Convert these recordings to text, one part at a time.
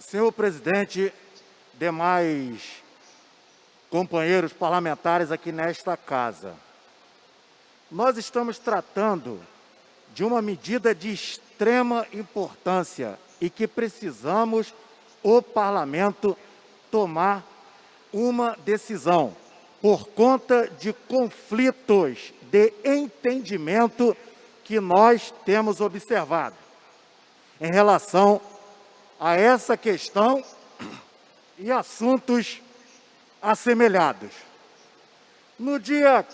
Senhor presidente, demais companheiros parlamentares aqui nesta casa, nós estamos tratando de uma medida de extrema importância e que precisamos, o parlamento, tomar uma decisão por conta de conflitos de entendimento que nós temos observado em relação a essa questão e assuntos assemelhados. No dia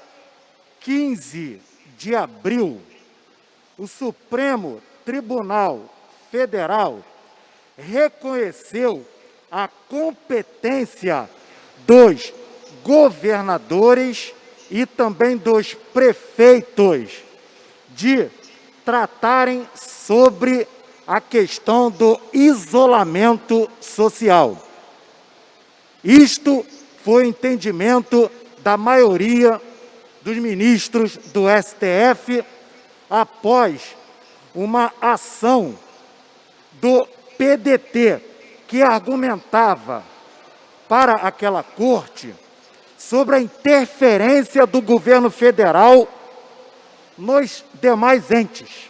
15 de abril, o Supremo Tribunal Federal reconheceu a competência dos governadores e também dos prefeitos de tratarem sobre a questão do isolamento social. Isto foi o entendimento da maioria dos ministros do STF após uma ação do PDT que argumentava para aquela corte sobre a interferência do governo federal nos demais entes.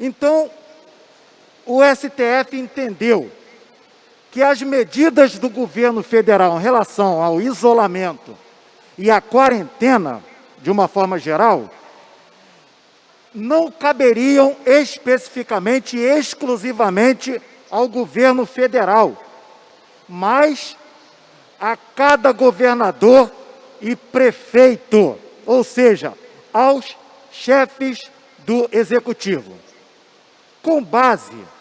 Então, o STF entendeu que as medidas do governo federal em relação ao isolamento e à quarentena, de uma forma geral, não caberiam especificamente e exclusivamente ao governo federal, mas a cada governador e prefeito, ou seja, aos chefes do executivo. Com base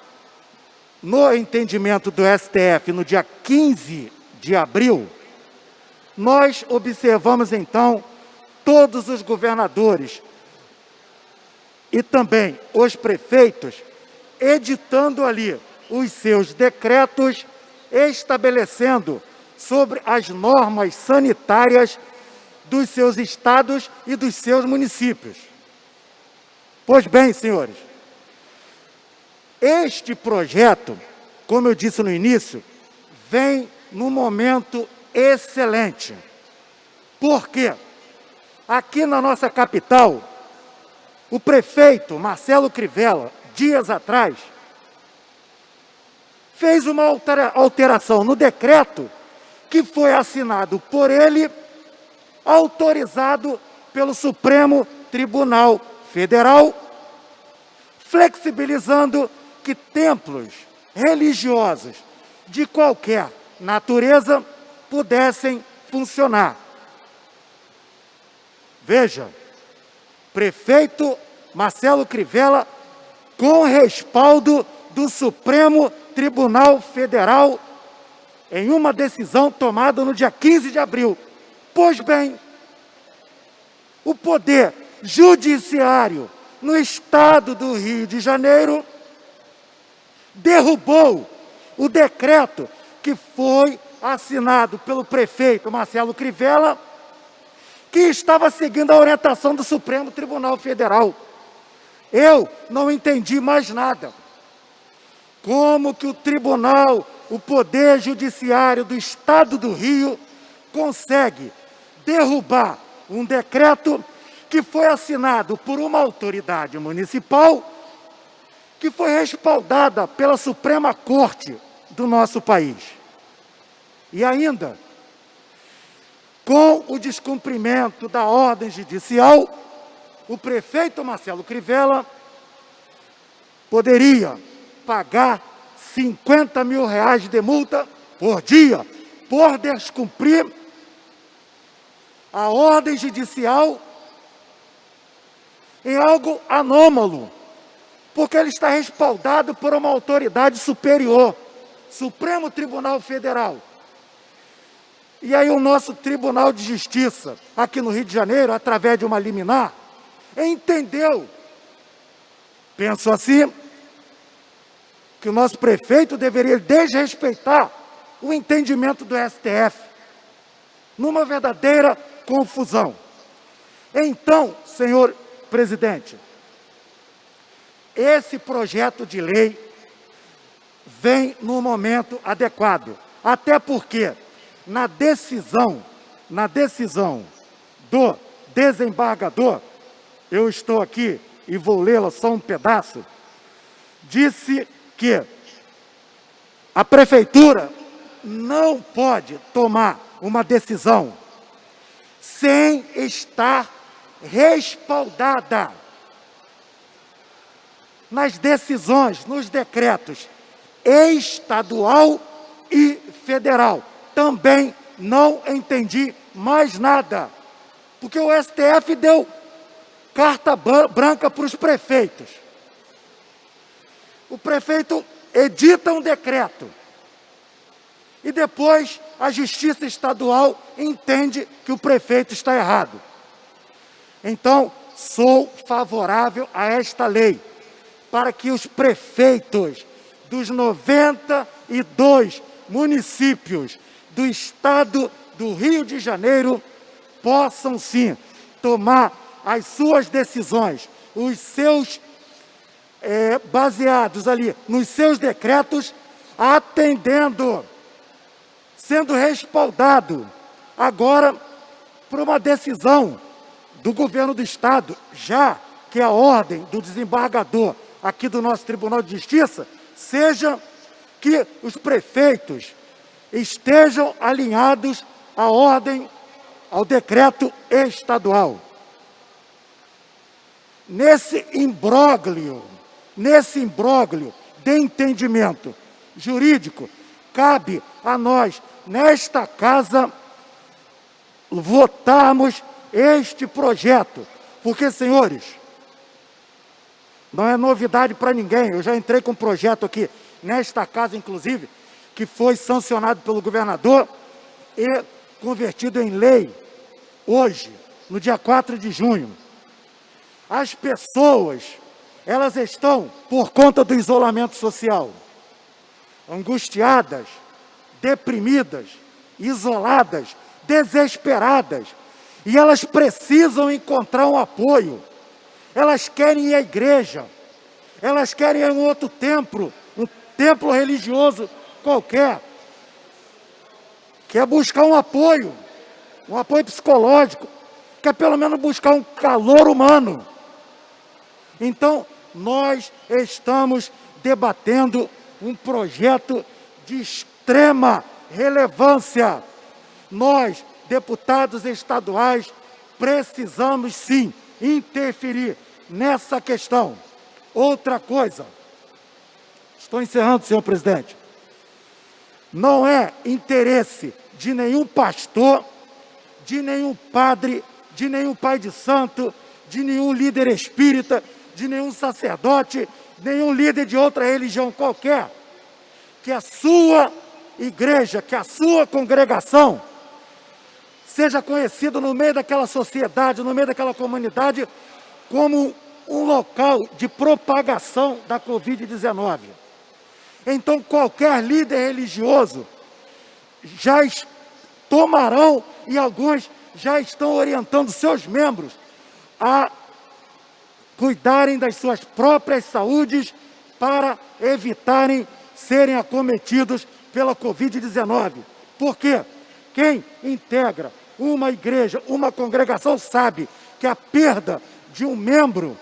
no entendimento do STF no dia 15 de abril, nós observamos então todos os governadores e também os prefeitos editando ali os seus decretos, estabelecendo sobre as normas sanitárias dos seus estados e dos seus municípios. Pois bem, senhores, este projeto, como eu disse no início, vem num momento excelente. Por quê? Aqui na nossa capital, o prefeito Marcelo Crivella, dias atrás, fez uma alteração no decreto que foi assinado por ele, autorizado pelo Supremo Tribunal Federal, flexibilizando que templos religiosos de qualquer natureza pudessem funcionar. Veja, prefeito Marcelo Crivella, com respaldo do Supremo Tribunal Federal, em uma decisão tomada no dia 15 de abril. Pois bem, o Poder Judiciário no estado do Rio de Janeiro derrubou o decreto que foi assinado pelo prefeito Marcelo Crivella, que estava seguindo a orientação do Supremo Tribunal Federal. Eu não entendi mais nada. Como que o tribunal, o Poder Judiciário do Estado do Rio, consegue derrubar um decreto que foi assinado por uma autoridade municipal, que foi respaldada pela Suprema Corte do nosso país. E ainda, com o descumprimento da ordem judicial, o prefeito Marcelo Crivella poderia pagar R$50 mil de multa por dia, por descumprir a ordem judicial em algo anômalo, porque ele está respaldado por uma autoridade superior, Supremo Tribunal Federal. E aí o nosso Tribunal de Justiça, aqui no Rio de Janeiro, através de uma liminar, entendeu, penso assim, que o nosso prefeito deveria desrespeitar o entendimento do STF, numa verdadeira confusão. Então, senhor presidente, esse projeto de lei vem no momento adequado. Até porque, na decisão do desembargador, eu estou aqui e vou lê-la só um pedaço, disse que a prefeitura não pode tomar uma decisão sem estar respaldada nas decisões, nos decretos estadual e federal. Também não entendi mais nada, porque o STF deu carta branca para os prefeitos. O prefeito edita um decreto e depois a Justiça Estadual entende que o prefeito está errado. Então, sou favorável a esta lei, para que os prefeitos dos 92 municípios do estado do Rio de Janeiro possam, sim, tomar as suas decisões, os seus baseados ali nos seus decretos, atendendo, sendo respaldado agora por uma decisão do governo do estado, já que a ordem do desembargador aqui do nosso Tribunal de Justiça seja que os prefeitos estejam alinhados à ordem, ao decreto estadual. Nesse imbróglio de entendimento jurídico, cabe a nós, nesta casa, votarmos este projeto, porque, senhores, não é novidade para ninguém. Eu já entrei com um projeto aqui, nesta casa, inclusive, que foi sancionado pelo governador e convertido em lei hoje, no dia 4 de junho. As pessoas, elas estão, por conta do isolamento social, angustiadas, deprimidas, isoladas, desesperadas, e elas precisam encontrar um apoio. Elas querem ir à igreja, elas querem ir a um outro templo, um templo religioso qualquer, quer buscar um apoio psicológico, quer pelo menos buscar um calor humano. Então, nós estamos debatendo um projeto de extrema relevância. Nós, deputados estaduais, precisamos sim interferir nessa questão. Outra coisa, estou encerrando, senhor presidente, não é interesse de nenhum pastor, de nenhum padre, de nenhum pai de santo, de nenhum líder espírita, de nenhum sacerdote, nenhum líder de outra religião qualquer, que a sua igreja, que a sua congregação seja conhecido no meio daquela sociedade, no meio daquela comunidade, como um local de propagação da Covid-19. Então, qualquer líder religioso já tomarão, e alguns já estão orientando seus membros a cuidarem das suas próprias saúdes para evitarem serem acometidos pela Covid-19. Por quê? Quem integra uma igreja, uma congregação, sabe que a perda de um membro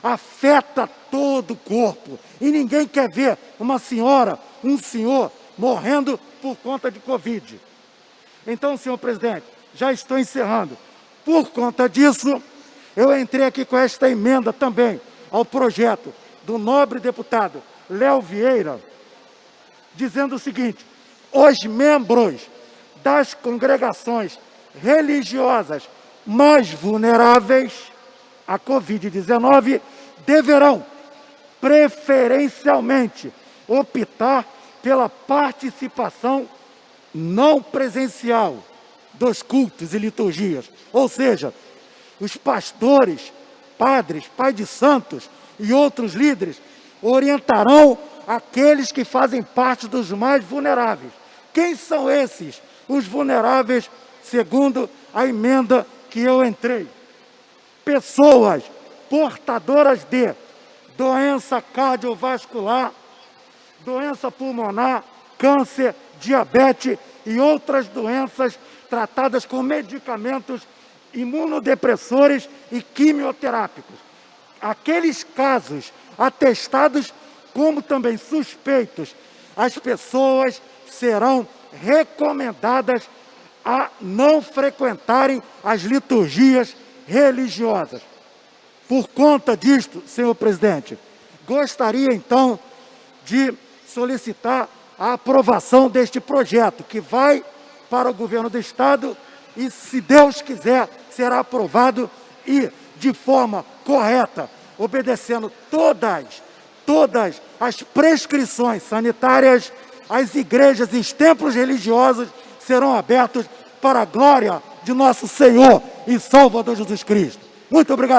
afeta todo o corpo. E ninguém quer ver uma senhora, um senhor morrendo por conta de Covid. Então, senhor presidente, já estou encerrando. Por conta disso, eu entrei aqui com esta emenda também ao projeto do nobre deputado Léo Vieira, dizendo o seguinte: os membros das congregações religiosas mais vulneráveis à Covid-19 deverão, preferencialmente, optar pela participação não presencial dos cultos e liturgias. Ou seja, os pastores, padres, pais de santos e outros líderes orientarão aqueles que fazem parte dos mais vulneráveis. Quem são esses, os vulneráveis, segundo a emenda que eu entrei? Pessoas portadoras de doença cardiovascular, doença pulmonar, câncer, diabetes e outras doenças tratadas com medicamentos imunodepressores e quimioterápicos. Aqueles casos atestados como também suspeitos, as pessoas serão recomendadas a não frequentarem as liturgias religiosas. Por conta disto, senhor presidente, gostaria então de solicitar a aprovação deste projeto, que vai para o governo do Estado e, se Deus quiser, será aprovado e de forma correta, obedecendo todas as prescrições sanitárias. As igrejas e os templos religiosos serão abertos para a glória de nosso Senhor e Salvador Jesus Cristo. Muito obrigado.